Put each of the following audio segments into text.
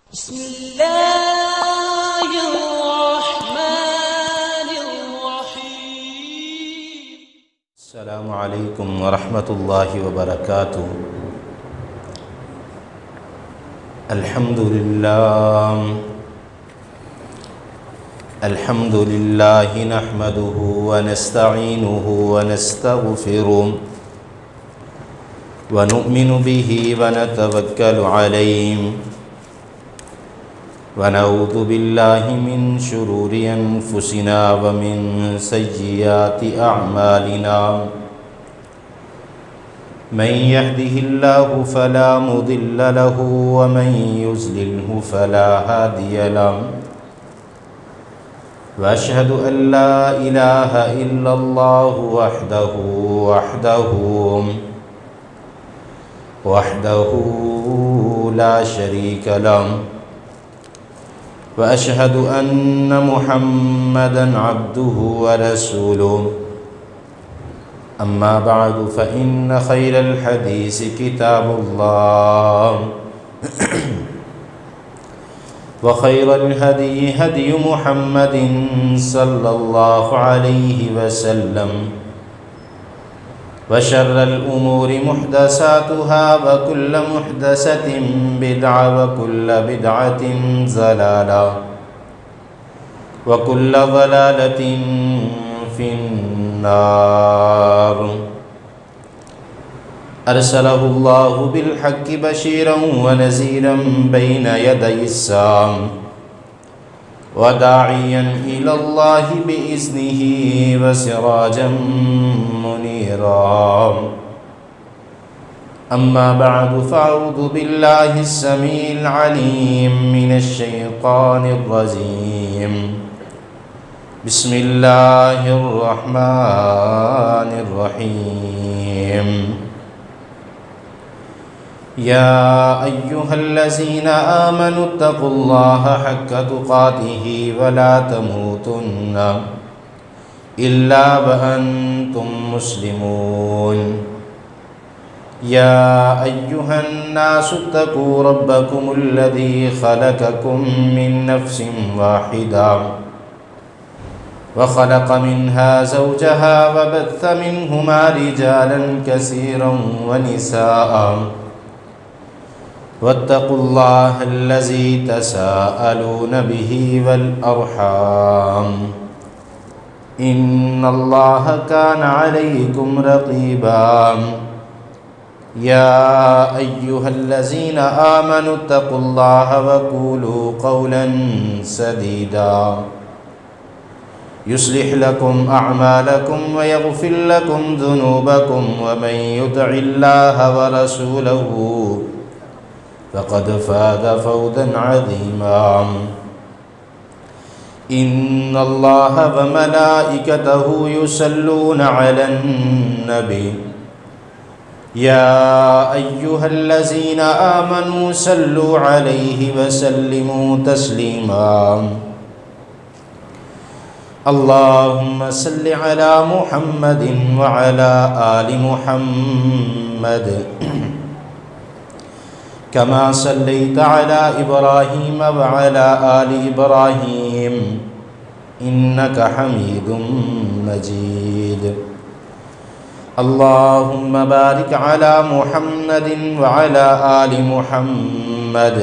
بسم الله الرحمن الرحيم. السلام عليكم ورحمة الله وبركاته. الحمد لله نحمده ونستعينه ونستغفره ونؤمن به ونتوكل عليه ونعوذ بالله من شرور أنفسنا ومن سيئات أعمالنا من يهده الله فلا مضل له ومن يضلله فلا هادي له وأشهد أن لا إله إلا الله وحده لا شريك له وأشهد أن محمدًا عبده ورسوله. أما بعد فإن خير الحديث كتاب الله وخير الهدي هدي محمد صلى الله عليه وسلم وشر الأمور محدثاتها وكل محدثة بدعة وكل بدعة ضلالة وكل ضلالة في النار. أرسله الله بالحق بشيرا ونذيرا بين يدي الساعة وداعيا إلى الله بإذنه وسراجا منيرا. أما بعد فأعوذ بالله السميع العليم من الشيطان الرجيم. بسم الله الرحمن الرحيم. يا أيها الذين آمنوا اتقوا الله حق تقاته ولا تموتن إلا وأنتم مسلمون. يا أيها الناس اتقوا ربكم الذي خلقكم من نفس واحدة وخلق منها زوجها وبث منهما رجالا كثيرا ونساء واتقوا الله الذي تساءلون به والأرحام إن الله كان عليكم رقيبا. يا أيها الذين آمنوا اتقوا الله وقولوا قولا سديدا يصلح لكم أعمالكم ويغفر لكم ذنوبكم ومن يطع الله ورسوله فقد فاز فوزا عظيما. إن الله وملائكته يصلون على النبي يا أيها الذين آمنوا صلوا عليه وسلموا تسليما. اللهم صل على محمد وعلى آل محمد كما صليت على إبراهيم وعلى آل إبراهيم إنك حميد مجيد. اللهم بارك على محمد وعلى آل محمد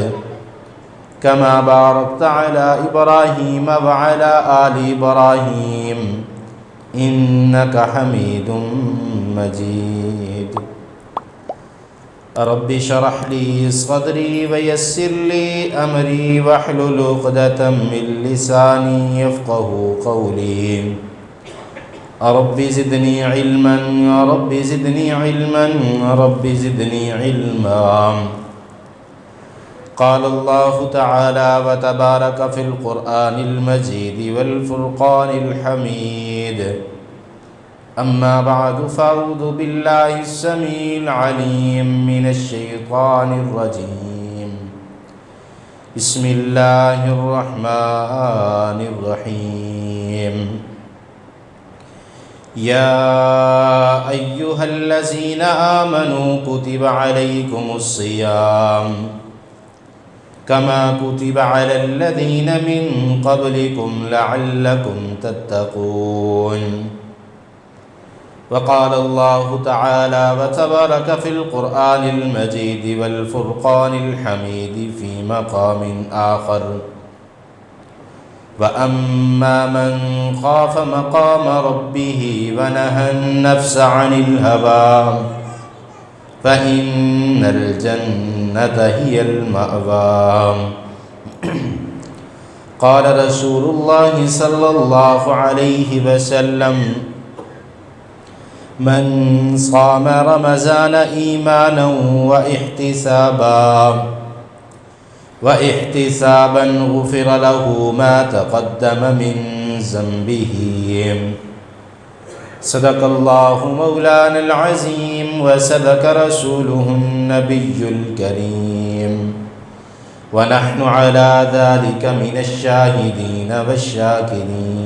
كما باركت على إبراهيم وعلى آل إبراهيم إنك حميد مجيد. رب اشرح لي صدري ويسر لي أمري واحلل عقدة من لساني يفقه قولي. رب زدني علما رب زدني علما رب زدني علما. قال الله تعالى وتبارك في القرآن المجيد والفرقان الحميد. أما بعد فأعوذ بالله السميع العليم من الشيطان الرجيم. بسم الله الرحمن الرحيم. يا أيها الذين آمنوا كتب عليكم الصيام كما كتب على الذين من قبلكم لعلكم تتقون. وقال الله تعالى وتبارك في القرآن المجيد والفرقان الحميد في مقام آخر: وأما من خاف مقام ربه ونهى النفس عن الهوى فإن الجنة هي المأوى. قال رسول الله صلى الله عليه وسلم: من صام رمضان إيمانا واحتسابا غفر له ما تقدم من ذنبه. صدق الله مولانا العظيم وصدق رسوله النبي الكريم ونحن على ذلك من الشاهدين والشاكرين.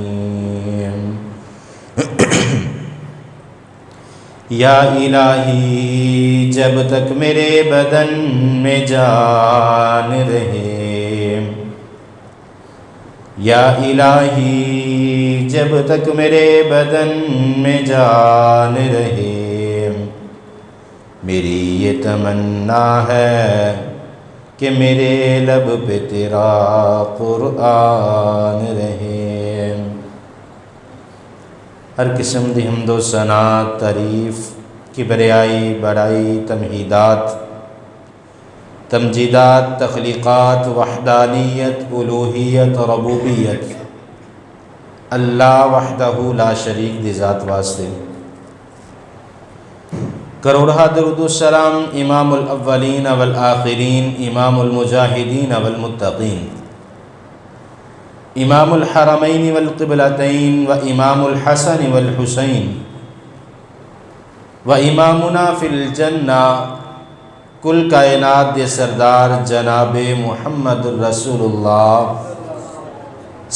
یا الہی جب تک میرے بدن میں جان رہے، یا الہی جب تک میرے بدن میں جان رہے، میری یہ تمنا ہے کہ میرے لب پہ تیرا قرآن رہے۔ ہر قسم دی حمد و ثنا، تعریف، کبریائی، بڑائی، تمہیدات، تمجیدات، تخلیقات، وحدانیت، الوہیت، ربوبیت اللہ وحدہ لا شریک دی ذات واسطے۔ کروڑہ درود و سلام امام الاولین والآخرین، امام المجاہدین والمتقین، امام الحرمین والقبلتین و امام الحسن والحسین و امامنا فی الجنہ، کل کائنات دے سردار جناب محمد رسول اللہ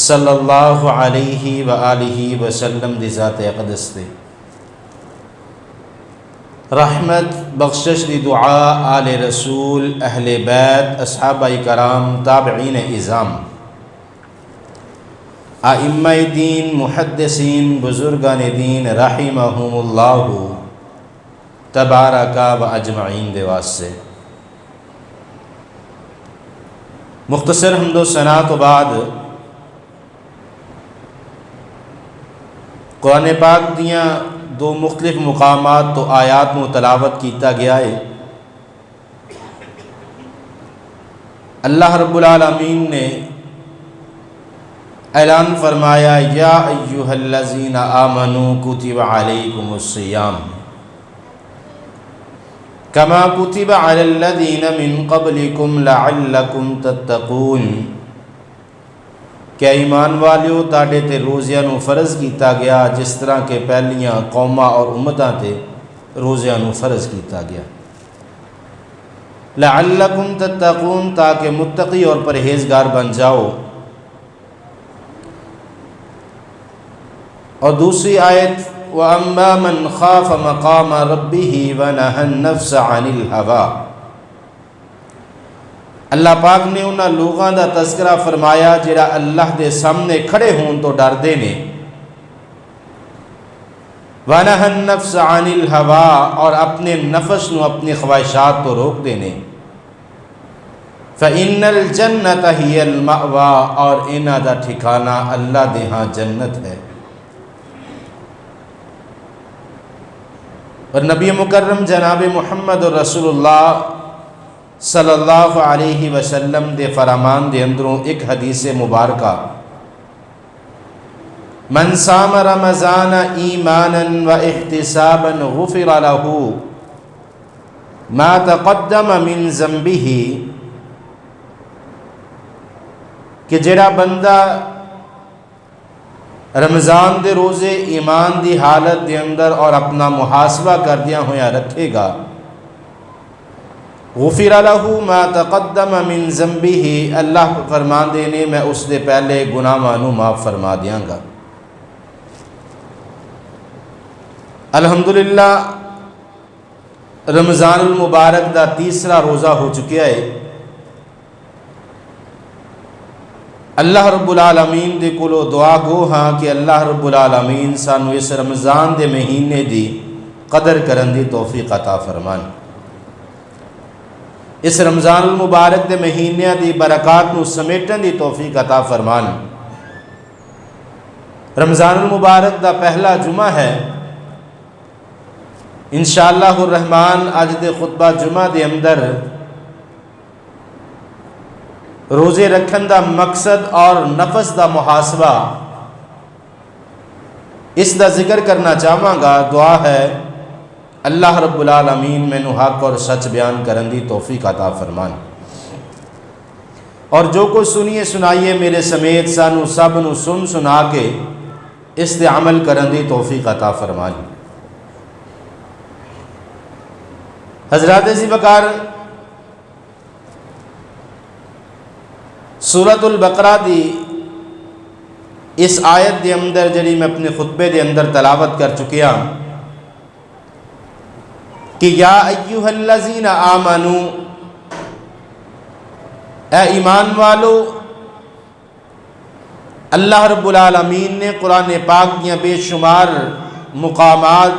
صلی اللہ علیہ وآلہ وسلم دی ذات اقدس دے رحمت بخشش دی دعا آل رسول، اہل بیت، اصحابہ کرام، تابعین اعظام، ائمہ دین، محدثین، بزرگان دین رحمہم اللہ تبارک و اجمعین دے واسطے۔ مختصر حمد و ثنا تو بعد قرآن پاک دیاں دو مختلف مقامات تو آیات میں تلاوت کیتا گیا ہے۔ اللہ رب العالمین نے اعلان فرمایا: یا ایہا الذین آمنوا کتب علیکم الصیام کما کتب علی الذین من قبلکم لعلکم تتقون۔ کہ ایمان والیو تاڑے تے روزیاں نو فرض کیتا گیا جس طرح کے پہلیاں قوماں اور امتاں تے روزیاں نو فرض کیتا گیا۔ لعلکم تتقون، تاکہ متقی اور پرہیزگار بن جاؤ۔ اور دوسری آیت: وَأَمَّا مَنْ خَافَ مَقَامَ رَبِّهِ وَنَهَى النَّفْسَ عَنِ الْهَوَىٰ۔ اللہ پاک نے انہاں لوگاں دا تذکرہ فرمایا جڑا اللہ دے سامنے کھڑے ہون تو ڈر دے نے۔ وَنَهَى النَّفْسَ عَنِ الْهَوَىٰ، اور اپنے نفس نو اپنی خواہشات تو روک دینے۔ فَإِنَّ الْجَنَّةَ هِيَ الْمَأْوَىٰ، اور انہاں دا ٹھکانہ اللہ دے ہاں جنت ہے۔ اور نبی مکرم جناب محمد رسول اللہ صلی اللہ علیہ وسلم دے فرمان دے اندروں ایک حدیث مبارکہ: من صام رمضان ایمانا و احتسابا غفر له ما تقدم من ذنبه، کہ جڑا بندہ رمضان دے روزے ایمان دی حالت دے اندر اور اپنا محاسبہ کردیاں ہویا رکھے گا، غفر له ما تقدم من ذنبه، اللہ فرمان دینے میں اس دے پہلے گناہ مانو معاف فرما دیاں گا۔ الحمدللہ رمضان المبارک دا تیسرا روزہ ہو چکیا ہے۔ اللہ رب العالمین دے کولو دعا گو ہاں کہ اللہ رب العالمین سانو اس رمضان دے مہینے دی قدر کرن دی توفیق عطا فرمان، اس رمضان المبارک دے مہینے دی برکات نو سمیٹن دی توفیق عطا فرمان۔ رمضان المبارک دا پہلا جمعہ ہے، انشاءاللہ الرحمن اج دے خطبہ جمعہ دے اندر روزے رکھن دا مقصد اور نفس دا محاسبہ اس دا ذکر کرنا چاہواں گا۔ دعا ہے اللہ رب العالمین مینوں حق اور سچ بیان کرن دی توفیق عطا فرمان، اور جو کچھ سنیے سنائیے میرے سمیت سانو سب نو سن سنا کے اس تے عمل کرن دی توفیق عطا فرمان۔ حضرات عزیز وقار، سورۃ البقرہ دی اس آیت دے اندر جڑی میں اپنے خطبے دے اندر تلاوت کر چکیا کہ یا ایھا الذین آمنو، اے ایمان والو، اللہ رب العالمین نے قرآن پاک دیا بے شمار مقامات،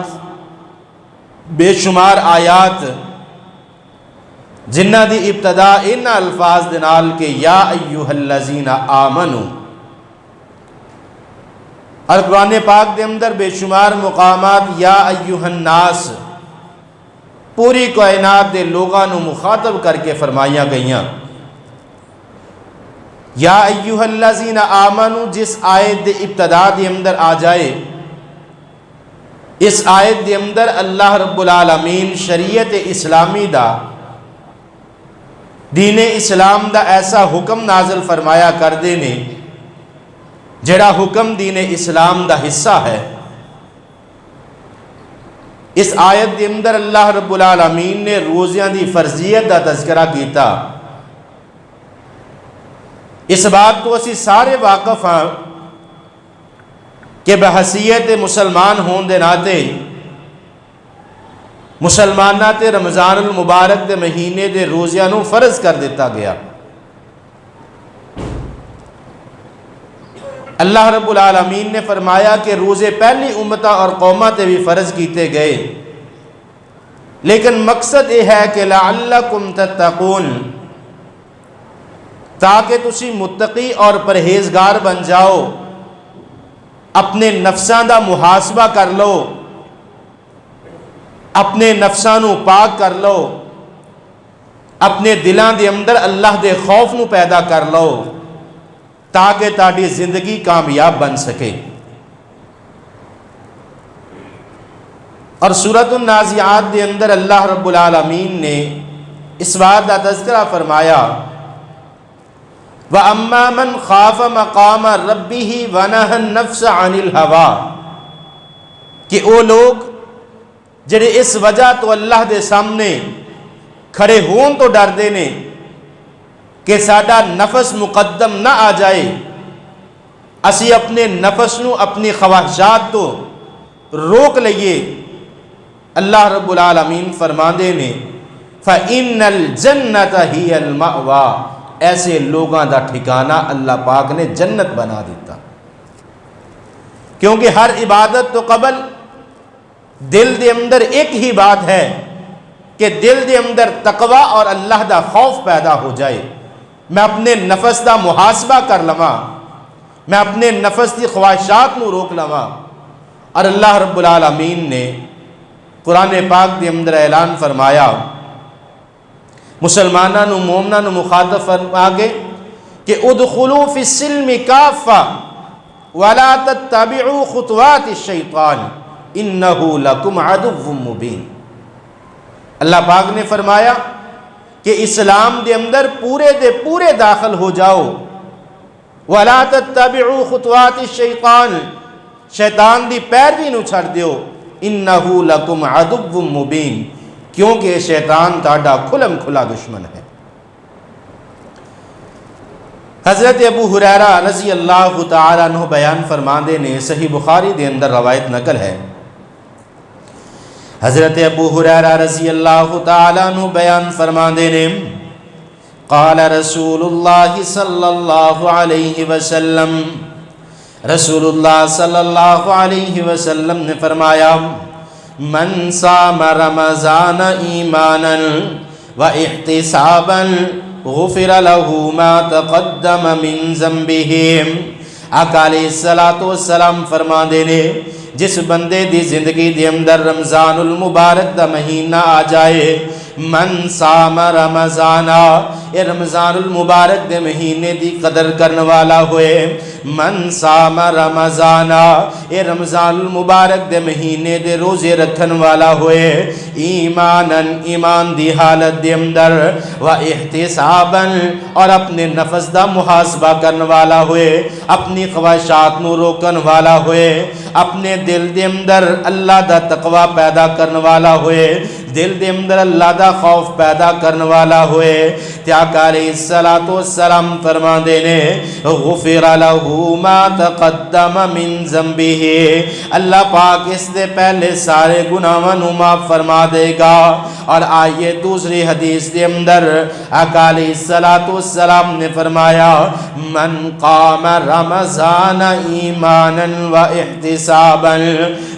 بے شمار آیات جنہ دی ابتدا ان الفاظ دے نال کہ یا ایھا الذین آمنو، اور قرآن پاک دے اندر بے شمار مقامات یا ایھا الناس پوری کائنات دے لوگاں نو مخاطب کر کے فرمائیاں گئیاں۔ یا ایھا الذین آمنو جس آیت دے ابتدا دے اندر آ جائے، اس آیت دے اندر اللہ رب العالمین شریعت اسلامی دا، دین اسلام دا ایسا حکم نازل فرمایا کر دے نے جڑا حکم دین اسلام دا حصہ ہے۔ اس آیت دے اندر اللہ رب العالمین نے روزیاں دی فرضیت دا تذکرہ کیتا۔ اس بات تو اسی سارے واقف ہاں کہ بحیثیت مسلمان ہون دے ناتے مسلماناں تے رمضان المبارک دے مہینے دے روزیاں نو فرض کر دیتا گیا۔ اللہ رب العالمین نے فرمایا کہ روزے پہلی امتاں اور قوماں تے بھی فرض کیتے گئے، لیکن مقصد یہ ہے کہ لعلکم تتقون، تاکہ تسی متقی اور پرہیزگار بن جاؤ، اپنے نفساں دا محاسبہ کر لو، اپنے نفساں نو پاک کر لو، اپنے دلاں دے اندر اللہ دے خوف نو پیدا کر لو، تاکہ تاڑی زندگی کامیاب بن سکے۔ اور سورۃ النازعات دے اندر اللہ رب العالمین نے اس بات کا تذکرہ فرمایا وَأَمَّا مَنْ خَافَ مَقَامَ رَبِّهِ وَنَهَى النَّفْسَ عَنِ الْهَوَىٰ، کہ وہ لوگ جڑے اس وجہ تو اللہ دے سامنے کھڑے ہون تو ڈر دے نے کہ ساڈا نفس مقدم نہ آ جائے، اسی اپنے نفس نو اپنی خواہشات تو روک لئیے۔ اللہ رب العالمین فرماندے نے فَإِنَّ الْجَنَّةَ هِيَ الْمَأْوَىٰ، ایسے لوگاں دا ٹھکانہ اللہ پاک نے جنت بنا دیتا، کیونکہ ہر عبادت تو قبل دل دے اندر ایک ہی بات ہے کہ دل دے اندر تقوی اور اللہ دا خوف پیدا ہو جائے، میں اپنے نفس دا محاسبہ کر لواں، میں اپنے نفس دی خواہشات نو روک لواں۔ اور اللہ رب العالمین نے قرآن پاک دے اندر اعلان فرمایا، مسلمانوں نو مومنوں نو مخاطب فرما کے کہ ادخلوا فی السلم کافہ ولا تتبعوا خطوات الشیطان انہ لکم عدو مبین۔ اللہ پاک نے فرمایا کہ اسلام دے اندر پورے دے پورے داخل ہو جاؤ، ولا تتبعوا خطوات الشیطان، شیطان دی پیروی نو چھڑ دیو، انہ لکم عدو مبین، کیونکہ شیطان تاڑا کھلم کھلا دشمن ہے۔ حضرت ابو ہریرہ رضی اللہ تعالیٰ عنہ بیان فرماندے نے، صحیح بخاری دے اندر روایت نقل ہے، حضرت ابو ہریرہ رضی اللہ تعالیٰ عنہ بیان فرماندے نے قال رسول اللہ صلی اللہ علیہ وسلم، رسول اللہ صلی اللہ علیہ وسلم نے فرمایا من صام رمضان ایمانا و احتسابا غفر له ما تقدم من ذنبہ۔ آقا علیہ السلام فرما دینے جس بندے دی زندگی دے اندر رمضان المبارک دا مہینہ آ جائے، من صام رمضانا، اے رمضان المبارک دے مہینے دی قدر کرنے والا ہوئے، من صام رمضانا، اے رمضان المبارک دے مہینے دے روزے رکھن والا ہوئے، ایماناً ایمان دی حالت دے اندر، و احتساباً اور اپنے نفس دا محاسبہ کرنے والا ہوئے، اپنی خواہشات نو روکن والا ہوئے، اپنے دل دے اندر اللہ دا تقوی پیدا کرنے والا ہوئے، دل دے اندر اللہ دا خوف پیدا کرنے والا ہوئے، آقا علیہ السلام فرما دینے غفر لہ ما تقدم من ذنبہ، اللہ پاک اس دے پہلے سارے گناہاں نو معاف فرما دے گا۔ اور آئیے دوسری حدیث دے اندر آقا علیہ السلام نے فرمایا من قام رمضان ایمانا و احتسابا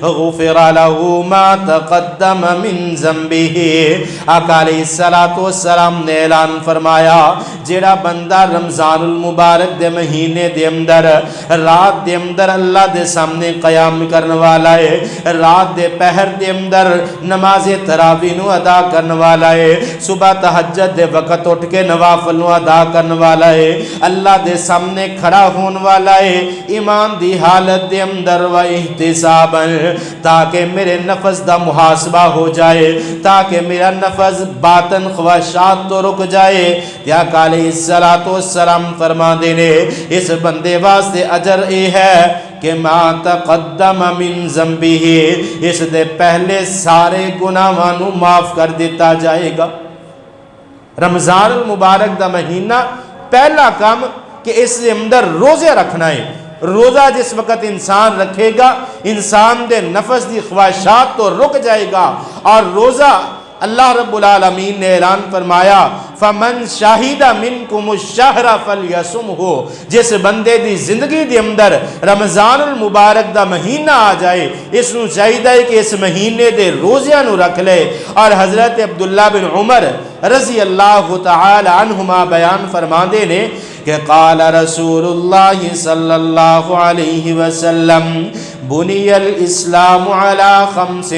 غفر لہ ما تقدم من ذنبہ۔ آقا علیہ السلام نے اعلان فرمایا جیڑا بندہ رمضان المبارک دے مہینے دے اندر رات دے اندر اللہ دے سامنے قیام کرنے والا ہے، رات دے پہر دے اندر نماز تراویح نو ادا کرنے والا ہے، صبح تہجد دے وقت اٹھ کے نوافل نو ادا کرنے والا ہے، اللہ دے سامنے کھڑا ہون والا ہے ایمان دی حالت دے اندر و احتسابا، تاکہ میرے نفس دا محاسبہ ہو جائے، تاکہ میرا نفس باطن خواہشات تو رک جائے۔ آقا علیہ السلام فرما دینے اس بندے واسطے اجر اے ہے کہ ما تقدم من ذنبہ، اس دے پہلے سارے گناہاں نو معاف کر دیتا جائے گا۔ رمضان المبارک دا مہینہ پہلا کام کہ اس دے اندر روزے رکھنا ہے۔ روزہ جس وقت انسان رکھے گا انسان دے نفس دی خواہشات تو رک جائے گا، اور روزہ اللہ رب العالمین نے اعلان فرمایا فمن شاہد منکم الشہر فلیصمہ، جس بندے دی زندگی دے اندر رمضان المبارک دا مہینہ آ جائے اس نو چاہیے کہ اس مہینے دے روزیاں نو رکھ لے۔ اور حضرت عبداللہ بن عمر رضی اللہ تعالی عنہما بیان فرما دینے کہ قال رسول اللہ صلی اللہ علیہ وسلم بنی الاسلام علی خمس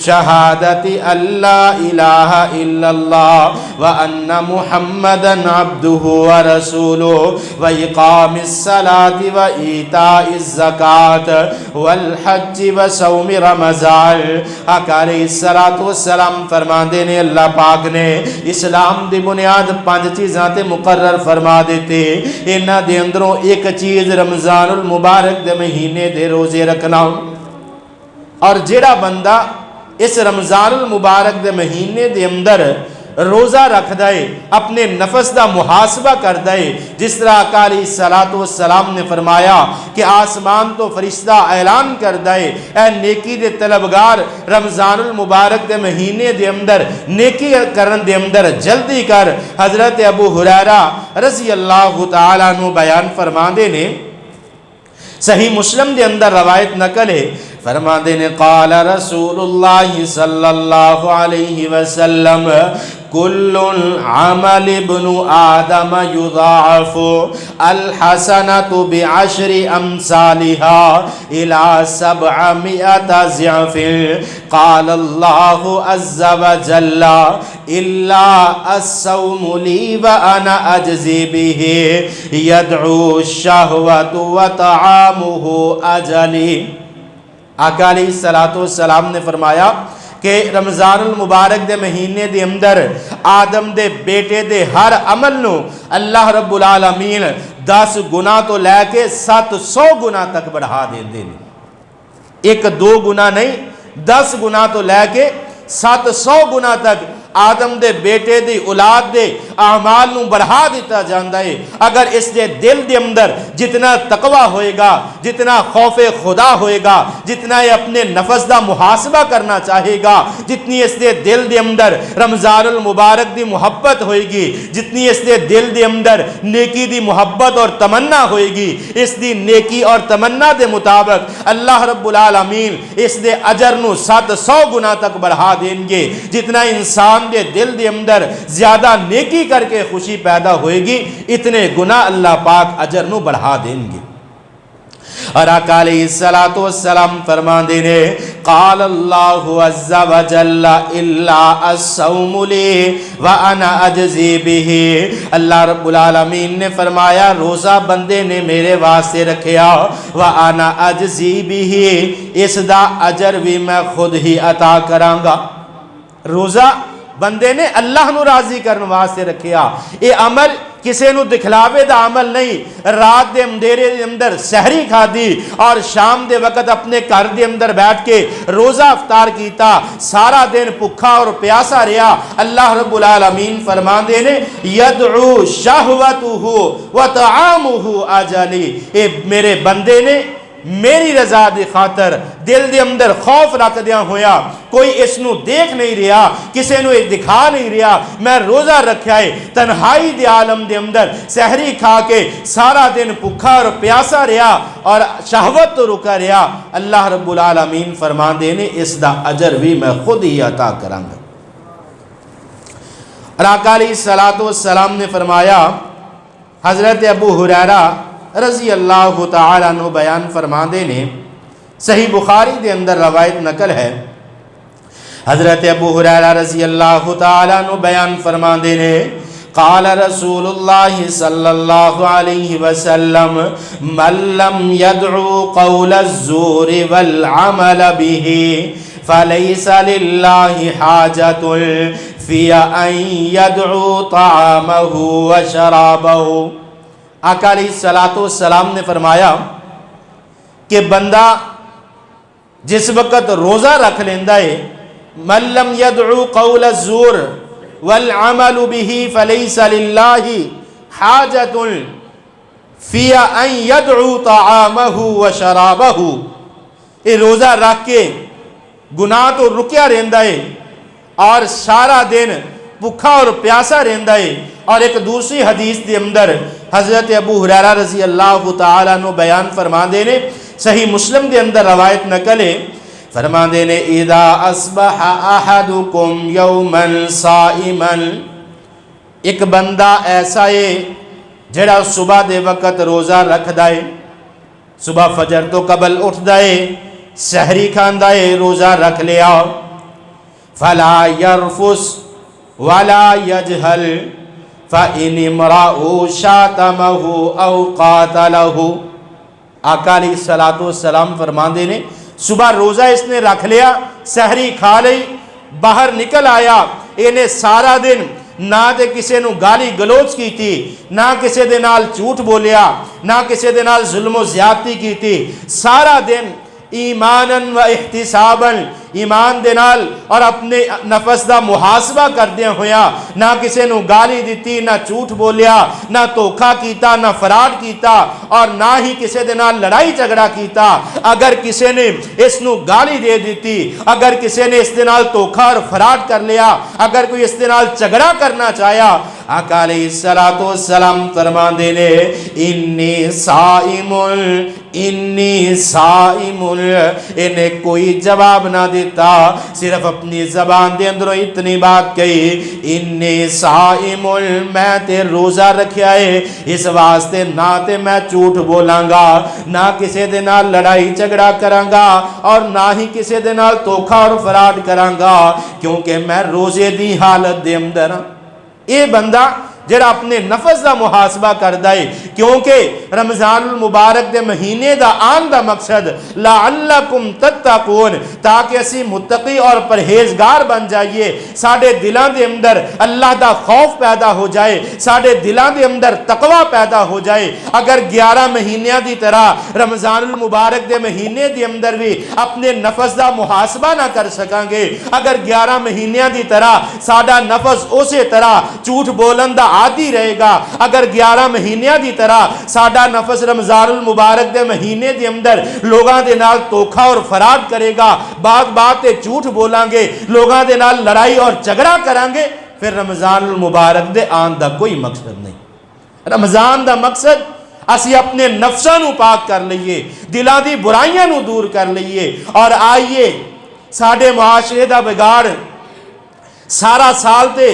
شہادت اللہ الہ الا اللہ وان محمدا عبدہ ورسولہ واقام الصلاة وایتاء الزکاة والحج وصوم رمضان۔ آقا علیہ السلام فرما دینے اللہ پاک نے اسلام دی بنیاد 5 چیزاں تے مقرر فرما دیتے، انہاں دے اندروں ایک چیز رمضان المبارک دے مہینے دے روزے رکھنا۔ اور جیڑا بندہ اس رمضان المبارک دے مہینے دے اندر روزہ رکھ دائے اپنے نفس دا محاسبہ کر دائے، جس طرح آقا علیہ السلام نے فرمایا کہ آسمان تو فرشتہ اعلان کر دائے اے نیکی دے طلبگار رمضان المبارک دے مہینے دے اندر نیکی کرن دے اندر جلدی کر۔ حضرت ابو ہریرہ رضی اللہ تعالیٰ عنہ بیان فرما دینے صحیح مسلم دے اندر روایت نقل ہے، فرما دینے قال رسول اللہ صلی اللہ علیہ وسلم کل عمل ابن آدم یضاعف الحسنۃ بعشر امثالها الى 700 ضعف قال اللہ عز وجل الا الصوم لی وانا اجزی به یدعو الشہوۃ وطعامہ اجلی۔ آقا علیہ السلام نے فرمایا کہ رمضان المبارک دے مہینے دے اندر آدم دے بیٹے دے ہر عمل نو اللہ رب العالمین 10 گنا تو لے کے 700 گنا تک بڑھا دے دیں، 1-2 گنا نہیں 10 گنا تو لے کے 700 گنا تک آدم دے بیٹے دی اولاد دے اعمال نو بڑھا دیتا جاندا ہے۔ اگر اس دے دل دے اندر جتنا تقوی ہوئے گا، جتنا خوف خدا ہوئے گا، جتنا یہ اپنے نفس دا محاسبہ کرنا چاہے گا، جتنی اس دے دل دے اندر رمضان المبارک دی محبت ہوئے گی، جتنی اس دے دل دے اندر نیکی دی محبت اور تمنا ہوئے گی، اس دی نیکی اور تمنا دے مطابق اللہ رب العالمین اس دے اجر نو 700 گنا تک بڑھا دیں گے۔ جتنا انسان دے دل دے اندر زیادہ نیکی کر کے خوشی پیدا ہوئے گی، اتنے گنا اللہ پاک اجر نو بڑھا دیں گے۔ اور آقا علیہ السلام فرمان دینے قال اللہ عز و جل الا الصوم لی وانا اجزی بہ، اللہ رب العالمین نے فرمایا روزہ بندے نے میرے واسطے رکھیا، وانا اجزی بہ، اس دا اجر بھی میں خود ہی عطا کرانگا۔ روزہ بندے نے اللہ نو راضی کرنے واسطے رکھیا، اے عمل کسے نو دکھلاوے دا عمل نہیں۔ رات دے اندھیرے دے اندر سحری کھا دی اور شام دے وقت اپنے گھر دے اندر بیٹھ کے روزہ افطار کیتا، سارا دن بھوکا اور پیاسا رہا۔ اللہ رب العالمین فرمان دے نے یدعو شہوتہ وطعامہ اجلی، اے میرے بندے نے میری رضا دی خاطر دل دے اندر خوف رکھ دیا ہویا، کوئی اس نو دیکھ نہیں رہا، کسے نو دکھا نہیں رہا، میں روزہ رکھا ہے تنہائی دے عالم دے اندر سحری کھا کے سارا دن بھوکا اور پیاسا رہا اور شہوت تو رکا رہا۔ اللہ رب العالمین فرمان دے نے اس دا اجر بھی میں خود ہی عطا کرانگا۔ اور آقا علیہ السلام نے فرمایا، حضرت ابو ہریرہ رضی اللہ تعالیٰ عنہ بیان فرما دے نے، صحیح بخاری دے اندر روایت نقل ہے، حضرت ابو ہریرہ رضی اللہ تعالیٰ عنہ بیان فرما دے نے قال رسول اللہ صلی اللہ علیہ وسلم من لم يدعو قول الزور والعمل به فليس لله حاجة في أن يدعو طعامه وشرابه۔ آقا علیہ السلام نے فرمایا کہ بندہ جس وقت روزہ رکھ لیندہ ہے، من لم يدعو قول الزور والعمل به فليس لله حاجة في ان يدعو طعامه وشرابه، یہ روزہ رکھ کے گناہ تو رکیا رہندہ ہے اور سارا دن بھوکا اور پیاسا رہندہ ہے۔ اور ایک دوسری حدیث دے اندر حضرت ابو ہریرہ رضی اللہ تعالیٰ عنہ بیان فرما دینے، صحیح مسلم دے اندر روایت نقل ہے، فرما دینے اذا اصبح احدکم یوما صائما، ایک بندہ ایسا ہے جڑا صبح دے وقت روزہ رکھ دائے، صبح فجر تو قبل اٹھ دائے، سحری کھان دائے، روزہ رکھ لیا، فلا یرفس ولا یجہل فَإِنِ امْرَأُ شَاتَمَهُ أَوْ قَاتَلَهُ۔ آقا علیہ السلام فرمان دینے صبح روزہ اس نے رکھ لیا، سحری کھا لئی، باہر نکل آیا، انہیں سارا دن نہ دے کسے نو گالی گلوچ کی تھی، نہ کسے دے نال جھوٹ بولیا، نہ کسے دے نال ظلم و زیادتی کی تھی، سارا دن ایماناً و احتساباً ایمان دے نال اور اپنے نفس دا محاسبہ کردیا ہویا، نہ کسے نو گالی دیتی، نہ جھوٹ بولیا، نہ دھوکا کیتا، نہ فراڈ کیتا، اور نہ ہی کسے دے نال لڑائی جھگڑا کیتا۔ اگر کسے نے اس نو گالی دے دیتی، اگر کسے نے اس دے نال دھوکا اور فراڈ کر لیا، اگر کوئی اس دے نال جھگڑا کرنا چاہیا، آقا علیہ السلام فرمان دینے انی صائم، انہیں کوئی جواب نہ دیتا، صرف اپنی زبان دے اندروں اتنی بات کہی، انی صائم، میں تے روزہ رکھیا ہے، اس واسطے نہ تے میں جھوٹ بولاں گا، نہ کسے دے نال لڑائی جھگڑا کراں گا، اور نہ ہی کسے دے نال دھوکا اور فراڈ کراں گا، کیونکہ میں روزے دی حالت دے اندر ہاں۔ اے بندہ جڑا اپنے نفس دا محاسبہ کردہ ہے کہ کیونکہ رمضان المبارک دے مہینے دا آن دا مقصد لعلکم تتقون تاکہ اسی متقی اور پرہیزگار بن جائیے، ساڑھے دلان دے اندر اللہ دا خوف پیدا ہو جائے، ساڑھے دلان دے اندر تقوی پیدا ہو جائے۔ اگر 11 مہینیاں دی طرح رمضان المبارک دے مہینے دی اندر بھی اپنے نفس دا محاسبہ نہ کر سکاں گے، اگر 11 مہینیاں دی طرح ساڑھا نفس اسی طرح جھوٹ بولن دا عادی رہے گا، اگر 11 مہینیاں دی طرح ساڑھا نفس رمضان المبارک دے مہینے دی اندر لوگاں دے نال توکھا اور فراد کرے گا، بات تے جھوٹ بولاں گے، لوگاں دے نال لڑائی اور جھگڑا کریں گے، پھر رمضان المبارک دے آن دا کوئی مقصد نہیں۔ رمضان دا مقصد اسی اپنے نفساں نو پاک کر لئیے، دلان دی برائیاں نو دور کر لئیے، اور آئیے ساڑھے معاشرے دا بگاڑ سارا سال تے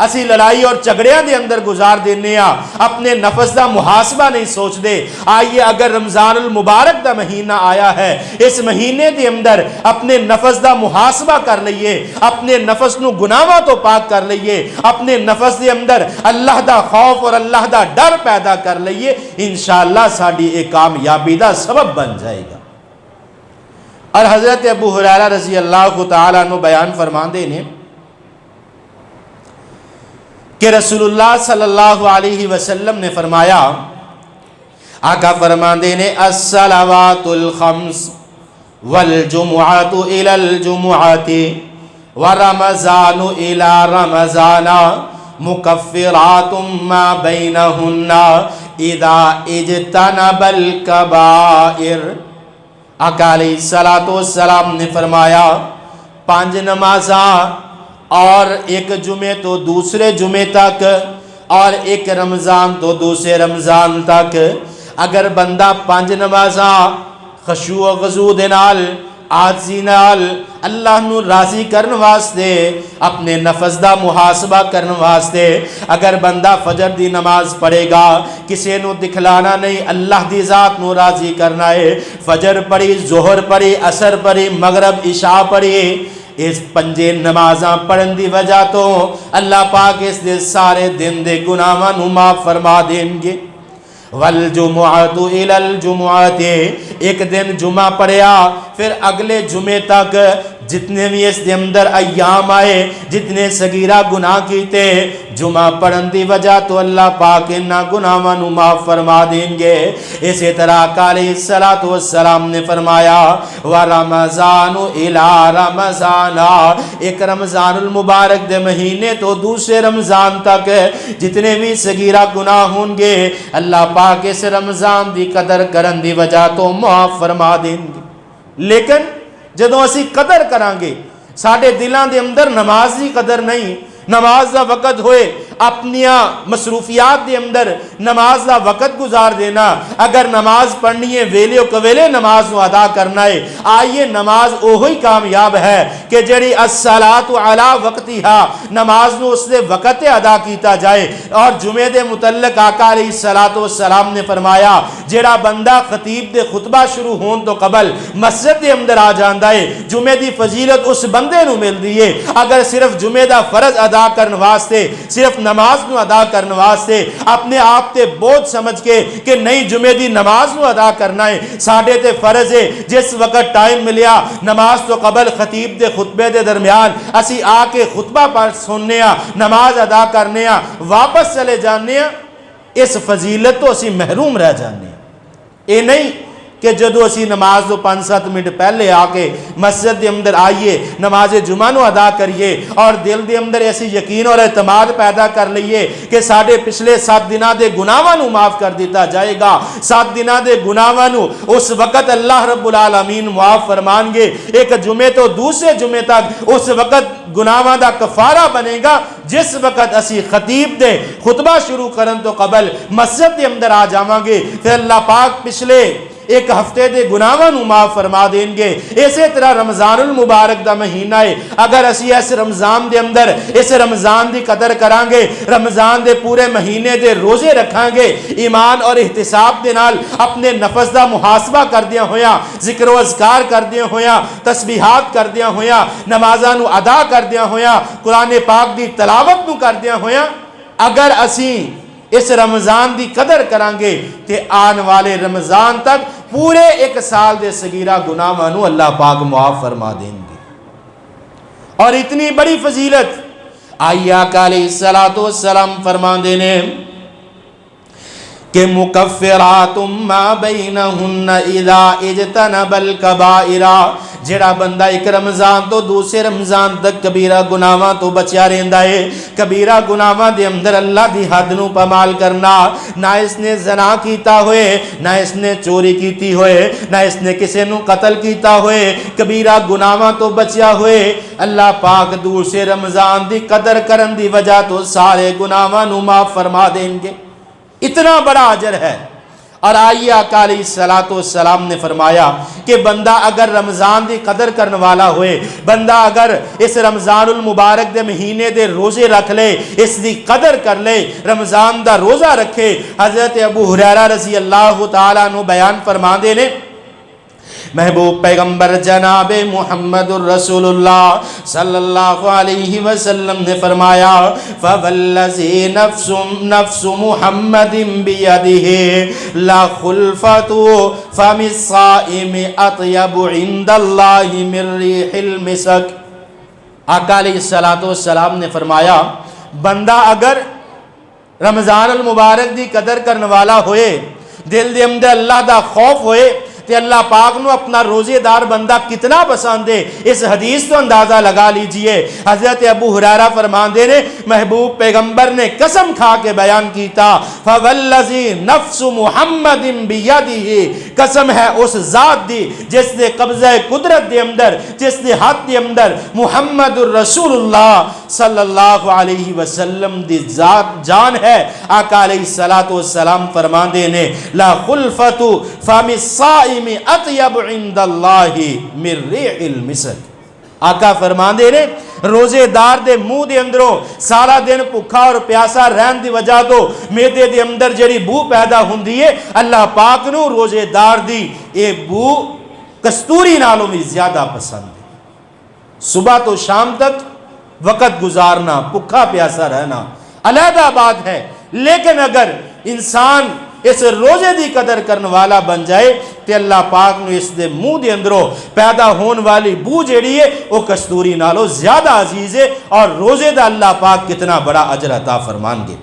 اسی لڑائی اور جھگڑیاں دے اندر گزار دینے ہاں، اپنے نفس دا محاسبہ نہیں سوچ دے۔ آئیے اگر رمضان المبارک دا مہینہ آیا ہے، اس مہینے دے اندر اپنے نفس دا محاسبہ کر لئیے، اپنے نفس نو گناہاں تو پاک کر لئیے، اپنے نفس دے اندر اللہ دا خوف اور اللہ دا ڈر پیدا کر لئیے، انشاءاللہ ساڑھی ایک کامیابی دا سبب بن جائے گا۔ اور حضرت ابو ہریرہ رضی اللہ تعالیٰ عنہ بیان فرماندے نے کہ رسول اللہ صلی اللہ علیہ وسلم نے فرمایا، آقا فرماندے نے الصلوات الخمس والجمعات الى الجمعات ورمضان الى رمضان مکفرات ما بینہن اذا اجتنب الکبائر۔ آقا علیہ السلام نے فرمایا 5 نمازاں اور ایک جمعے تو دوسرے جمعے تک اور ایک رمضان تو دوسرے رمضان تک اگر بندہ 5 نمازاں خشوع و خضوع دے نال عاجزی نال اللہ نو راضی کرن واسطے اپنے نفس دا محاسبہ کرن واسطے اگر بندہ فجر دی نماز پڑھے گا، کسے نو دکھلانا نہیں، اللہ دی ذات نو راضی کرنا ہے، فجر پڑھی، ظہر پڑھی، عصر پڑھی، مغرب عشاء پڑھی، اس 5 نمازاں پڑھن دی وجہ تو اللہ پاک اس دے سارے دن دے گناہاں نو معاف فرما دیں گے۔ والجمعۃ الی الجمعۃ، ایک دن جمعہ پڑھیا پھر اگلے جمعے تک جتنے بھی اس دے اندر ایام آئے، جتنے صغیرہ گناہ کیتے، جمعہ پڑھن دی وجہ تو اللہ پاک انہاں گناہاں نو معاف فرما دیں گے۔ اسی طرح آقا علیہ السلام نے فرمایا وَرَمَضَانُ إِلَىٰ رَمَضَانَ، ایک رمضان المبارک دے مہینے تو دوسرے رمضان تک جتنے بھی صغیرہ گناہ ہوں گے اللہ پاک اس رمضان دی قدر کرن دی وجہ تو معاف فرما دیں گے۔ لیکن جدوں اسی قدر کرانگے، ساڑھے دلان دے اندر نماز دی قدر نہیں، نماز دا وقت ہوئے اپنیا مصروفیات دے اندر نماز دا وقت گزار دینا، اگر نماز پڑھنی ہے ویلے و قویلے نماز نو ادا کرنا ہے، آئیے نماز اوہی کامیاب ہے کہ جڑی الصلاۃ علی وقتہا، نماز نو اس دے وقت ادا کیتا جائے۔ اور جمعے دے متعلق آقا علیہ السلام نے فرمایا جڑا بندہ خطیب دے خطبہ شروع ہون تو قبل مسجد دے اندر آ جاندا ہے، جمعے دی فضیلت اس بندے نو مل دی ہے۔ اگر صرف جمعے دا فرض ادا کرن واسطے، صرف نماز نو ادا کرنے واسطے اپنے آپ تے بوجھ سمجھ کے کہ نہیں جمعے دی نماز نو ادا کرنا ہے، ساڑھے تے فرض ہے، جس وقت ٹائم ملیا نماز تو قبل خطیب دے خطبے دے درمیان اسی آ کے خطبہ پڑھ سننے ہاں، نماز ادا کرنے ہاں، واپس چلے جانے ہاں، اس فضیلت تو اسی محروم رہ جانے ہاں۔ اے نہیں کہ جدو اسی نماز دو 5-7 منٹ پہلے آکے مسجد دے اندر آئیے نماز جمعہ نو ادا کریے اور دل دے اندر ایسی یقین اور اعتماد پیدا کر لئیے کہ ساڑھے پچھلے 7 دنہ دے گناہاں نو معاف کر دیتا جائے گا، 7 دنہ دے گناہاں نو اس وقت اللہ رب العالمین معاف فرمان گے، ایک جمعے تو دوسرے جمعے تک اس وقت گناہاں دا کفارہ بنے گا جس وقت اسی خطیب دے خطبہ شروع کرن تو قبل مسجد دے اندر آ جاواں گے، پھر اللہ پاک پچھلے ایک ہفتے دے گناہاں نو معاف فرما دیں گے۔ اسی طرح رمضان المبارک دا مہینہ ہے، اگر اسی اس رمضان دے اندر اس رمضان دی قدر کرانگے، رمضان دے پورے مہینے دے روزے رکھانگے، ایمان اور احتساب دے نال اپنے نفس دا محاسبہ کر دیا ہویا، ذکر و اذکار کر دیا ہویا، تسبیحات کر دیا ہویا، نمازاں نو ادا کر دیا ہویا، قرآن پاک دی تلاوت نو کر دیا ہویا، اگر اسی اس رمضان دی قدر کرانگے تے آن والے رمضان تک پورے ایک سال دے صغیرہ گناہاں نو اللہ پاک معاف فرما دیں گے۔ اور اتنی بڑی فضیلت آئی آقا علیہ السلام فرما دینے کہ مکفرات ما بینہن اذا اجتنب الکبائر، جڑا بندہ ایک رمضان تو دوسرے رمضان تک کبیرہ گناہاں تو بچیا رہندا ہے۔ کبیرہ گناہاں دے اندر اللہ دی حد نو پامال کرنا، نہ اس نے زنا کیتا ہوئے، نہ اس نے چوری کیتی ہوئے، نہ اس نے کسی نو قتل کیتا ہوئے، کبیرہ گناہاں تو بچیا ہوئے، اللہ پاک دوسرے رمضان دی قدر کرن دی وجہ تو سارے گناہاں نو معاف فرما دیں گے۔ اتنا بڑا اجر ہے۔ اور آئیے آقا علیہ السلام نے فرمایا کہ بندہ اگر رمضان دی قدر کرنے والا ہوئے، بندہ اگر اس رمضان المبارک دے مہینے دے روزے رکھ لے، اس دی قدر کر لے، رمضان دا روزہ رکھے، حضرت ابو ہریرہ رضی اللہ تعالیٰ عنہ بیان فرما دینے محبوب پیغمبر جناب محمد الرسول اللہ صلی اللہ علیہ وسلم نے فرمایا فَوَالَّذِي نَفْسُ مُحَمَّدٍ بِيَدِهِ لَخُلْفَةُ فَمِ الصَّائِمِ أَطْيَبُ عِنْدَ اللَّهِ مِنْ رِيحِ الْمِسْكِ۔ آقا علیہ السلام نے فرمایا بندہ اگر رمضان المبارک دی قدر کرنے والا ہوئے، دل دے اندر اللہ دا خوف ہوئے، کہ اللہ پاک نو اپنا روزے دار بندہ کتنا پسند ہے، اس حدیث تو اندازہ لگا لیجئے۔ حضرت ابو ہریرہ فرماندے نے محبوب پیغمبر نے قسم کھا کے بیان کیتا فَوَالَّذِي نَفْسُ مُحَمَّدٍ بِيَدِهِ، قسم ہے اس ذات دی جس نے قبضہ قدرت دے اندر، جس نے ہاتھ دے اندر محمد الرسول اللہ صلی اللہ علیہ وسلم دی ذات جان ہے۔ آقا علیہ السلام فرماندے نے لا خلفت فَمِ الصَّائِمِ اطیب عند اللہ من ریح المسک۔ آقا فرماندے نے روزے دار دے منہ دے اندروں سارا دن بھوکا اور پیاسا رہن دی وجہ تو میدے دے اندر جڑی بو پیدا ہوندی ہے، اللہ پاک نو روزے دار دی اے بو کستوری نالوں بھی زیادہ پسند ہے۔ صبح تو شام تک وقت گزارنا، بھوکا پیاسا رہنا علیحدہ بات ہے، لیکن اگر انسان اس روزے دی قدر کرنے والا بن جائے تے اللہ پاک نو اس دے منہ دے اندروں پیدا ہون والی بو جیڑی ہے وہ کستوری نالو زیادہ عزیز ہے، اور روزے دا اللہ پاک کتنا بڑا اجر عطا فرمان گے۔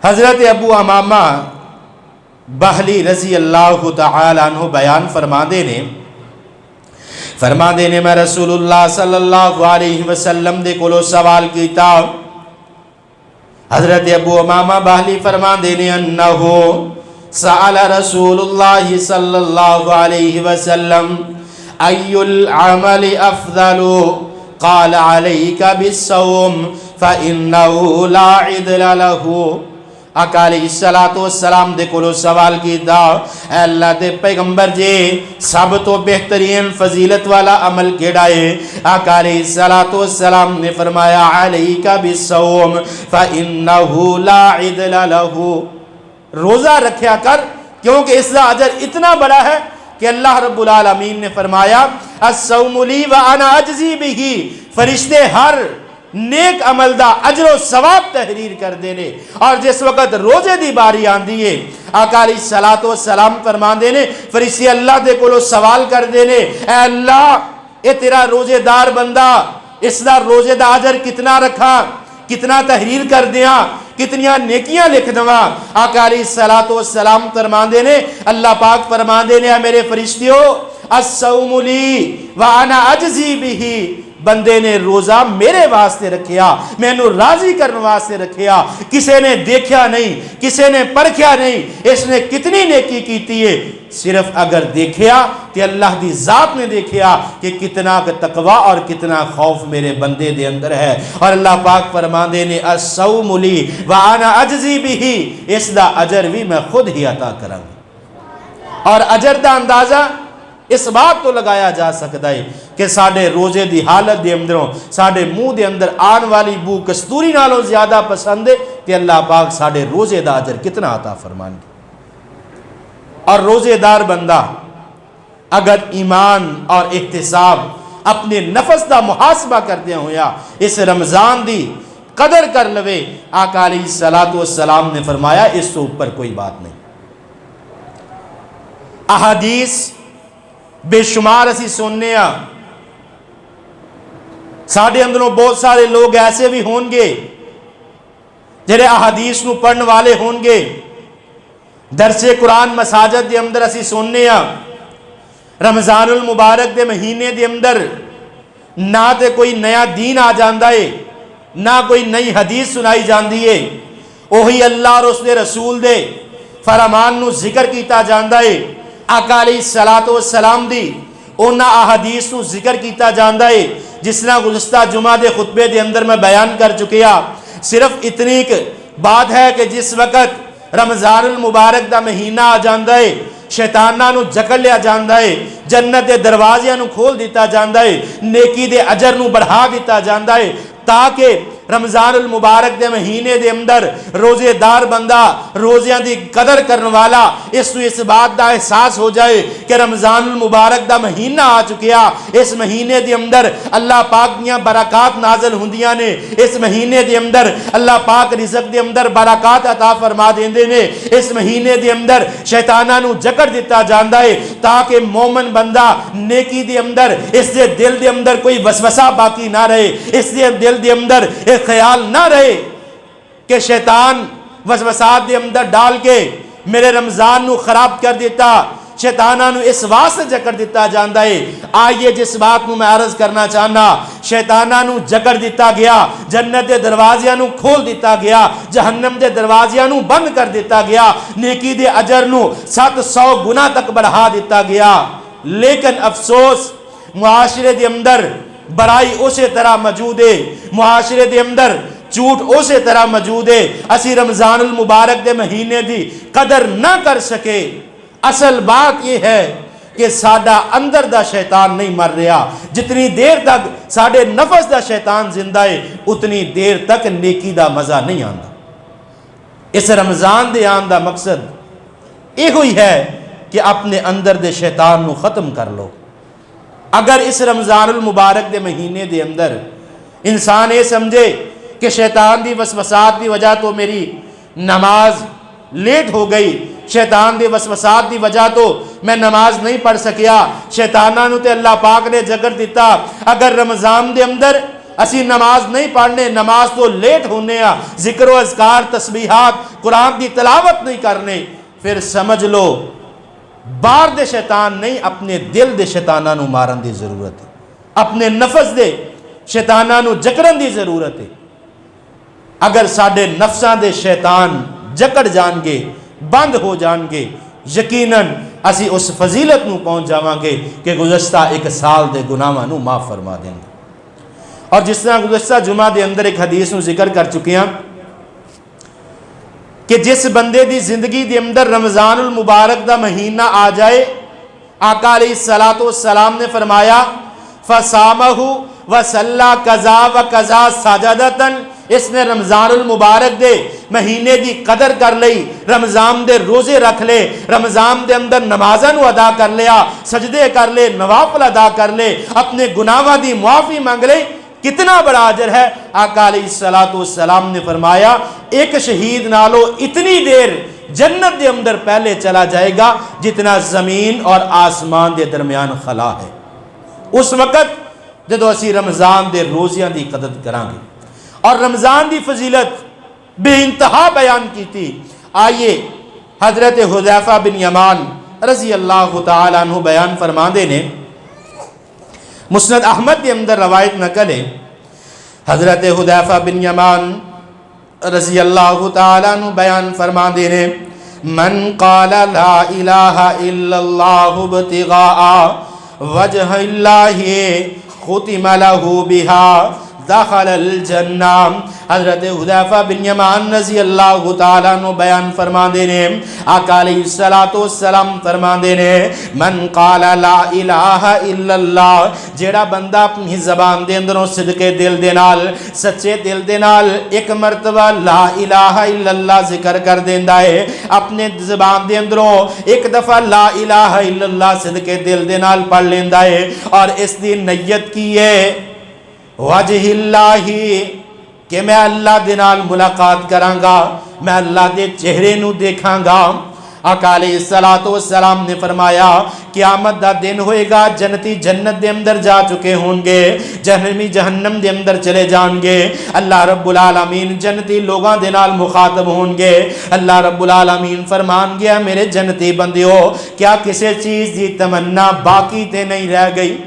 حضرت ابو امامہ بہلی رضی اللہ تعالیٰ عنہ بیان فرما دینے میں رسول اللہ صلی اللہ علیہ وسلم دے کولو سوال کیتا۔ حضرت ابو امامہ بہلی فرما دینے انہو سأل رسول اللہ صلی اللہ علیہ وسلم ای العمل افضل قال علیک بالصوم فإنہو لا عدل لہو۔ آقا علیہ السلام دے کولو سوال کیتا اے اللہ دے پیغمبر جی سب تو بہترین فضیلت والا عمل کیڑا ہے؟ آقا علیہ السلام نے فرمایا علیک بالصوم فإنہو لا عدل لہو، روزہ رکھیا کر کیونکہ اس کا اجر اتنا بڑا ہے کہ اللہ رب العالمین نے فرمایا الصوم لی وانا اجزی بہ، فرشتے ہر نیک عمل دا اجر و ثواب تحریر کر دینے۔ اور جس وقت روزے دی باری آندی ہے آقا علیہ السلام فرمان دینے فرشتے اللہ دے کولو سوال کر دینے اے اللہ اے تیرا روزے دار بندہ اس دا روزے دا اجر کتنا رکھا، کتنا تحریر کر دیا، کتنیاں نیکیاں لکھ دوا۔ آقا علیہ السلام فرمان دینے اللہ پاک فرمان دینے میرے فرشتیوں الصوم لی وانا اجزی بہ، بندے نے روزہ میرے واسطے رکھیا، میں نو راضی کرنے واسطے رکھیا، کسے نے دیکھیا نہیں، کسے نے پرکھیا نہیں اس نے کتنی نیکی کیتی ہے، صرف اگر دیکھیا کہ اللہ دی ذات نے دیکھیا کہ کتنا تقوی اور کتنا خوف میرے بندے دے اندر ہے۔ اور اللہ پاک فرمان دے نے الصوم لی وانا اجزی بہ، اس دا اجر بھی میں خود ہی عطا کروں۔ اور اجر دا اندازہ اس بات تو لگایا جا سکتا ہے کہ ساڑھے روزے دی حالت دے اندروں ساڑھے منہ دے اندر آن والی بو کستوری نالوں زیادہ پسند ہے کہ اللہ پاک ساڑھے روزے دا اجر کتنا عطا فرمان گے۔ اور روزے دار بندہ اگر ایمان اور احتساب اپنے نفس دا محاسبہ کردے ہویا اس رمضان دی قدر کر لوے، آقا علیہ الصلوۃ والسلام نے فرمایا اس سے اوپر کوئی بات نہیں۔ احادیث بے شمار اسی سننے ہاں، ساڈے اندروں بہت سارے لوگ ایسے بھی ہون گے جڑے احادیث نو پڑھن والے ہون گے، درس قرآن مساجد دے اندر اسی سننے ہاں، رمضان المبارک دے مہینے دے اندر نہ تے کوئی نیا دین آ جاندا ہے، نہ کوئی نئی حدیث سنائی جاندی ہے، وہی اللہ اور اس دے رسول دے فرمان نو ذکر کیتا جاندا ہے، آقا علیہ الصلوۃ والسلام دی انہاں احادیث نو ذکر کیتا جاندا ہے جس طرح گزشتہ جمعہ دے خطبے دے اندر میں بیان کر چکیا۔ صرف اتنی ایک بات ہے کہ جس وقت رمضان المبارک دا مہینہ آ جاندا ہے، شیطاناں نو جکڑ لیا جاندا ہے، جنت دے دروازیاں نو کھول دیتا جاندا ہے، نیکی دے اجر نو بڑھا دیتا جاندا ہے، تاکہ رمضان المبارک دے مہینے دے اندر روزے دار بندہ، روزیاں دی قدر کرنے والا، اس بات دا احساس ہو جائے کہ رمضان المبارک دا مہینہ آ چکیا، اس مہینے دے اندر اللہ پاک دیاں برکات نازل ہوندیاں نے، اس مہینے دے اندر اللہ پاک رزق دے اندر برکات عطا فرما دیندے نے، اس مہینے دے اندر شیطاناں نو جکڑ دیتا جاندا ہے تاکہ مومن بندہ نیکی دے اندر اس دے دل دے اندر کوئی وسوسہ باقی نہ رہے، اس دے دل دے اندر خیال نہ رہے کہ شیطان وسوسات دے اندر ڈال کے میرے رمضان نو خراب کر دیتا، شیطانہ نو اس واسطے جکڑ دیتا جاندا ہے۔ آئیے جس بات نو میں عرض کرنا چاہنا، شیطانہ نو جکڑ دیتا گیا، جنت دے دروازیاں نو کھول دیتا گیا، جہنم دے دروازیاں نو بند کر دیتا گیا، نیکی دے اجر نو 700 گنا تک بڑھا دیتا گیا، لیکن افسوس معاشرے دے اندر برائی اسی طرح موجود ہے، معاشرے دے اندر جھوٹ اسی طرح موجود ہے، اسی رمضان المبارک دے مہینے دی قدر نہ کر سکے۔ اصل بات یہ ہے کہ ساڈا اندر دا شیطان نہیں مر رہا، جتنی دیر تک ساڈے نفس دا شیطان زندہ ہے اتنی دیر تک نیکی دا مزہ نہیں آندا۔ اس رمضان دے آن دا مقصد یہ ہوئی ہے کہ اپنے اندر دے شیطان نو ختم کر لو۔ اگر اس رمضان المبارک دے مہینے دے اندر انسان یہ سمجھے کہ شیطان دی وسوسات دی وجہ تو میری نماز لیٹ ہو گئی، شیطان دی وسوسات دی وجہ تو میں نماز نہیں پڑھ سکیا، شیطانہ نو تے اللہ پاک نے جگڑ دیتا، اگر رمضان دے اندر اسی نماز نہیں پڑھنے، نماز تو لیٹ ہونے ہاں، ذکر و اذکار تسبیحات قرآن دی تلاوت نہیں کرنے، پھر سمجھ لو باہر دے شیطان نہیں، اپنے دل دے شیطانہ نو مارن دی ضرورت ہے، اپنے نفس دے شیطانہ نو جکڑن دی ضرورت ہے۔ اگر ساڈے نفساں دے شیطان جکڑ جان گے، بند ہو جان گے، یقیناً اسی اس فضیلت نو پہنچ جاواں گے کہ گزشتہ 1 سال دے گناہاں نو معاف فرما دیں گے۔ اور جس طرح گزشتہ جمعہ دے اندر ایک حدیث نو ذکر کر چکے ہیں کہ جس بندے دی زندگی دے اندر رمضان المبارک دا مہینہ آ جائے، آقا علیہ الصلوۃ والسلام نے فرمایا فَصَامَهُ وَصَلَّى كَذَا وَكَذَا سَجَدَةً، اس نے رمضان المبارک دے مہینے دی قدر کر لئی، رمضان دے روزے رکھ لے، رمضان دے اندر نمازاں نو ادا کر لیا، سجدے کر لے، نوافل ادا کر لے، اپنے گناہاں دی معافی مانگ لے، کتنا بڑا اجر ہے۔ آقا علیہ الصلوۃ والسلام نے فرمایا ایک شہید نالو اتنی دیر جنت دے اندر پہلے چلا جائے گا جتنا زمین اور آسمان دے درمیان خلا ہے۔ اس وقت جدو اسی رمضان دے روزیاں دی قدر کران گے اور رمضان دی فضیلت بے انتہا بیان کی تھی۔ آئیے حضرت حذیفہ بن یمان رضی اللہ تعالی عنہ بیان فرماندے نے، مسند احمد کے اندر روایت نقل ہے، حضرت حذیفہ بن یمان رضی اللہ تعالیٰ عنہ بیان فرماندے نے، من قال لا الہ الا اللہ ابتغاء وجہ اللہ ختم لہ بہا دخل الجنہ۔ حضرت حذیفہ بن یمان رضی اللہ تعالیٰ عنہ بیان فرما دینے، آقا علیہ السلام فرما دینے، من قال لا الہ الا اللہ، جیڑا بندہ اپنی زبان دے اندروں صدقے دل دے نال، سچے دل دے نال ایک مرتبہ لا الہ الا اللہ ذکر کر دیندا ہے، اپنے زبان دے اندروں ایک دفعہ لا الہ الا اللہ صدقے دل دے نال پڑھ لیندا ہے اور اس دی نیت کی ہے وجہ اللہ، کہ میں اللہ دے نال ملاقات کراں گا، میں اللہ دے چہرے نو دیکھاں گا۔ آقا علیہ السلام نے فرمایا قیامت دا دن ہوئے گا، جنتی جنت دے اندر جا چکے ہوں گے، جہنمی جہنم دے اندر چلے جان گے۔ اللہ رب العالمین جنتی لوگاں دے نال مخاطب ہوں گے۔ اللہ رب العالمین فرمان گیا میرے جنتی بندیو، کیا کسی چیز دی تمنا باقی تے نہیں رہ گئی؟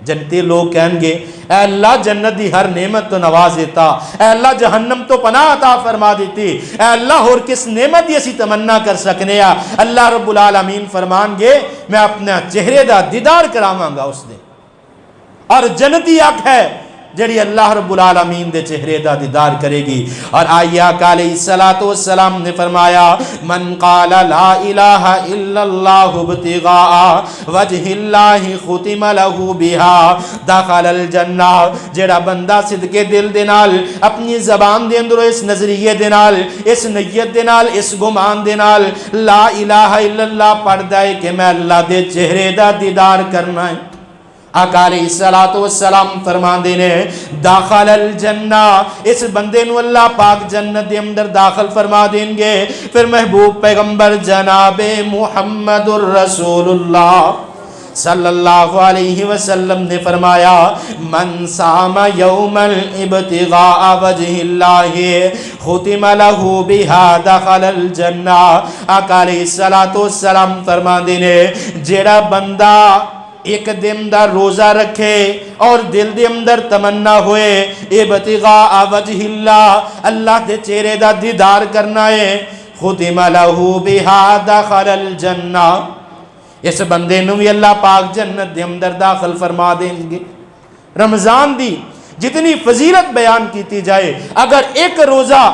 جنتی لوگ کہیں گے اے اللہ جنت دی ہر نعمت تو نواز دیتا، اے اللہ جہنم تو پناہ عطا فرما دیتی، اے اللہ اور کس نعمت دی اسی تمنا کر سکنے ہاں؟ اللہ رب العالمین فرمان گے میں اپنا چہرے دا دیدار کراواں گا اس دے، اور جنتی اک ہے جڑی اللہ رب العالمین دے چہرے دا دیدار کرے گی۔ اور آئیے آقا علیہ السلام نے فرمایا من قال لا الہ الا اللہ ابتغاء وجہ اللہ ختم لہ بہا دخل الجنہ، جڑا بندہ صدقے دل دے نال اپنی زبان دے اندر اس نظریے دے نال، اس نیت دے نال، اس گمان دے نال لا الہ الا اللہ پڑھدا ہے کہ میں اللہ دے چہرے دا دیدار کرنا ہے، آقا علیہ السلام فرماندے نے داخل الجنہ، اس بندے نو اللہ پاک جنت دے اندر داخل فرما دیں گے۔ پھر محبوب پیغمبر جناب محمد الرسول اللہ صلی اللہ علیہ وسلم نے فرمایا من صام یوم الابتغاء وجہ اللہ ختم لہ بہا دخل الجنہ۔ آقا علیہ السلام فرماندے نے جیڑا بندہ ایک دن دا روزہ رکھے اور دل دے اندر تمنا ہوئے ابتغاء وجہ اللہ، اللہ دے چہرے دا دیدار کرنا ہے، ختم لہ بہا دخل الجنہ، اس بندے نو بھی اللہ پاک جنت دے اندر داخل فرما دیں گے۔ رمضان دی جتنی فضیلت بیان کیتی جائے، اگر ایک روزہ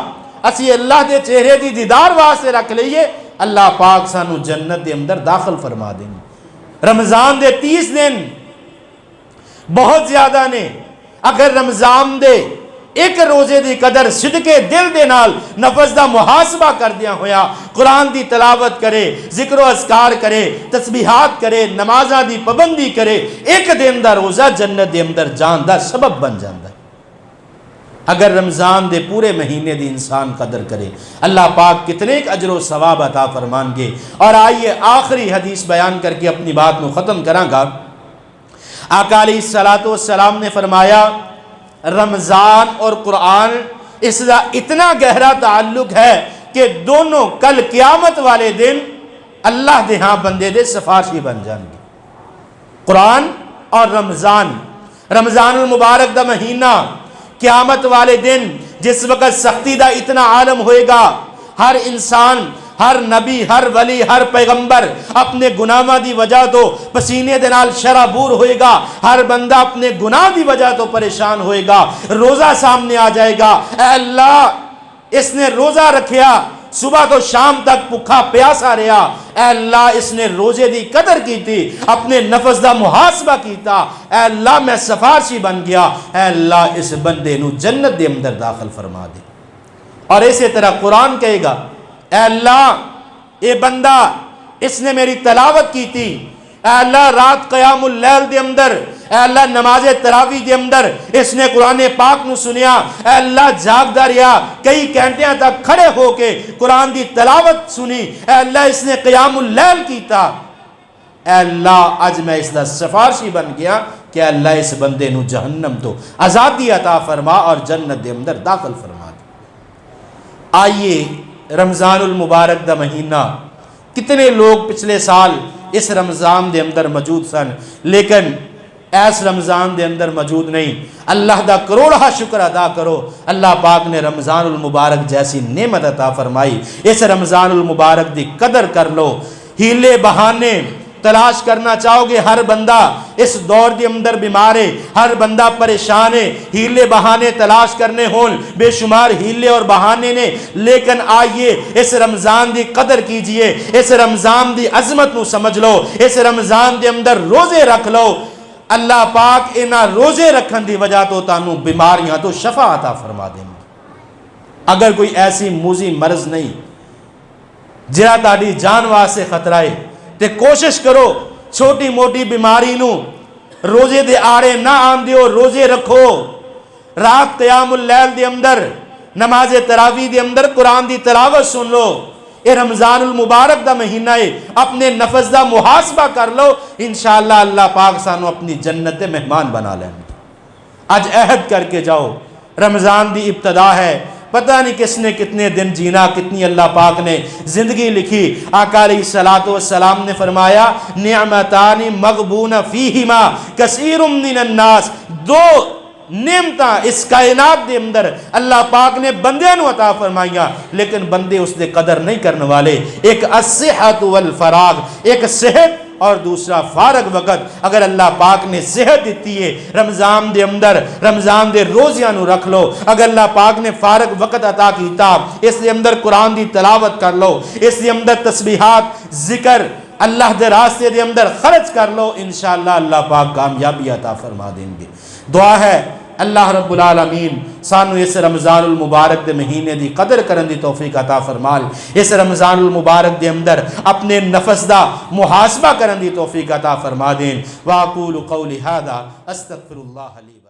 اسی اللہ دے چہرے دی دیدار واسطے رکھ لئیے، اللہ پاک سانو جنت دے اندر داخل فرما دیں گے۔ رمضان دے 30 دن بہت زیادہ نے، اگر رمضان دے ایک روزے دی قدر صدقے دل دے نال نفس دا محاسبہ کر دیا ہویا، قرآن دی تلاوت کرے، ذکر و اذکار کرے، تسبیحات کرے، نمازاں دی پابندی کرے، ایک دن دا روزہ جنت دے اندر جان دا سبب بن جاندا ہے۔ اگر رمضان دے پورے مہینے دی انسان قدر کرے، اللہ پاک کتنے ایک اجر و ثواب عطا فرمان گے۔ اور آئیے آخری حدیث بیان کر کے اپنی بات کو ختم کراں گا۔ آقا علیہ السلام نے فرمایا رمضان اور قرآن اس کا اتنا گہرا تعلق ہے کہ دونوں کل قیامت والے دن اللہ دے ہاں بندے دے سفارشی بن جان گے۔ قرآن اور رمضان، رمضان المبارک دا مہینہ، قیامت والے دن جس وقت سختی دا اتنا عالم ہوئے گا، ہر انسان، ہر نبی، ہر ولی، ہر پیغمبر اپنے گناہاں دی وجہ تو پسینے دے نال شرابور ہوئے گا، ہر بندہ اپنے گناہ دی وجہ تو پریشان ہوئے گا، روزہ سامنے آ جائے گا، اے اللہ اس نے روزہ رکھیا، صبح تو شام تک بھوکا پیاسا رہا، اے اللہ اس نے روزے دی قدر کی تھی، اپنے نفس دا محاسبہ کیتا، اے اللہ میں سفارشی بن گیا، اے اللہ اس بندے نو جنت دے اندر داخل فرما دے۔ اور اسی طرح قرآن کہے گا اے اللہ اے بندہ اس نے میری تلاوت کی تھی، اے اللہ رات قیام اللیل دے اندر، اے اللہ نماز تراویح دے اندر اس نے قرآن پاک نو سنیا، اے اللہ جاگدا رہیا، کئی گھنٹیاں تک کھڑے ہو کے قرآن دی تلاوت سنی، اے اللہ اس نے قیام اللیل کیتا، اے اللہ آج میں اس دا سفارشی بن گیا کہ اے اللہ اس بندے نو جہنم تو آزادی عطا فرما اور جنت دے اندر داخل فرما دے۔ آئیے رمضان المبارک دا مہینہ، کتنے لوگ پچھلے سال اس رمضان دے اندر موجود سن لیکن ایس رمضان دے اندر موجود نہیں۔ اللہ دا کروڑا شکر ادا کرو، اللہ پاک نے رمضان المبارک جیسی نعمت عطا فرمائی۔ اس رمضان المبارک دی قدر کر لو۔ ہیلے بہانے تلاش کرنا چاہو گے، ہر بندہ اس دور دے اندر بیمار ہے، ہر بندہ پریشان ہے، ہیلے بہانے تلاش کرنے ہون، بے شمار ہیلے اور بہانے نے، لیکن آئیے اس رمضان دی قدر کیجئے، اس رمضان دی عظمت نو سمجھ لو، اس رمضان دے اندر روزے رکھ لو، اللہ پاک انہاں روزے رکھن دی وجہ تو تانوں بیماریاں تو شفا عطا فرما دیں گے۔ اگر کوئی ایسی موذی مرض نہیں جہاں تہاڈی جان واسطے خطرہ ہے تے کوشش کرو چھوٹی موٹی بیماری نو روزے دے آڑے نہ آن دیو، روزے رکھو، رات قیام اللیل دے اندر نماز تراویح دے اندر قرآن دی تلاوت سن لو. اے رمضان المبارک دا مہینہ ہے, اپنے نفس دا محاسبہ کر لو, انشاءاللہ اللہ پاک سانو اپنی جنت مہمان بنا لیں. آج عہد کر کے جاؤ, رمضان دی ابتدا ہے, پتہ نہیں کس نے کتنے دن جینا, کتنی اللہ پاک نے زندگی لکھی. آقا علیہ الصلوۃ والسلام نے فرمایا نعمتان مغبون فیہما کثیر من الناس, دو نعمتاں اس کائنات دے اندر اللہ پاک نے بندے نو عطا فرمائیاں, لیکن بندے اس دے قدر نہیں کرنے والے. ایک الصحت والفراغ, ایک صحت اور دوسرا فارغ وقت. اگر اللہ پاک نے صحت دیتی ہے رمضان دے اندر, رمضان دے روزیاں نو رکھ لو. اگر اللہ پاک نے فارغ وقت عطا کیتا, اس دے اندر قرآن دی تلاوت کر لو, اس دے اندر تسبیحات ذکر اللہ دے راستے دے اندر خرچ کر لو, انشاءاللہ اللہ پاک کامیابی عطا فرما دیں گے. دعا ہے اللہ رب العالمین سانو اس رمضان المبارک دے مہینے دی قدر کرن دی توفیق عطا فرمال. اس رمضان المبارک دے اندر اپنے نفس دا محاسبہ کرن دی توفیق عطا فرما دیں. واقول قولی ھذا استغفر اللہ لی.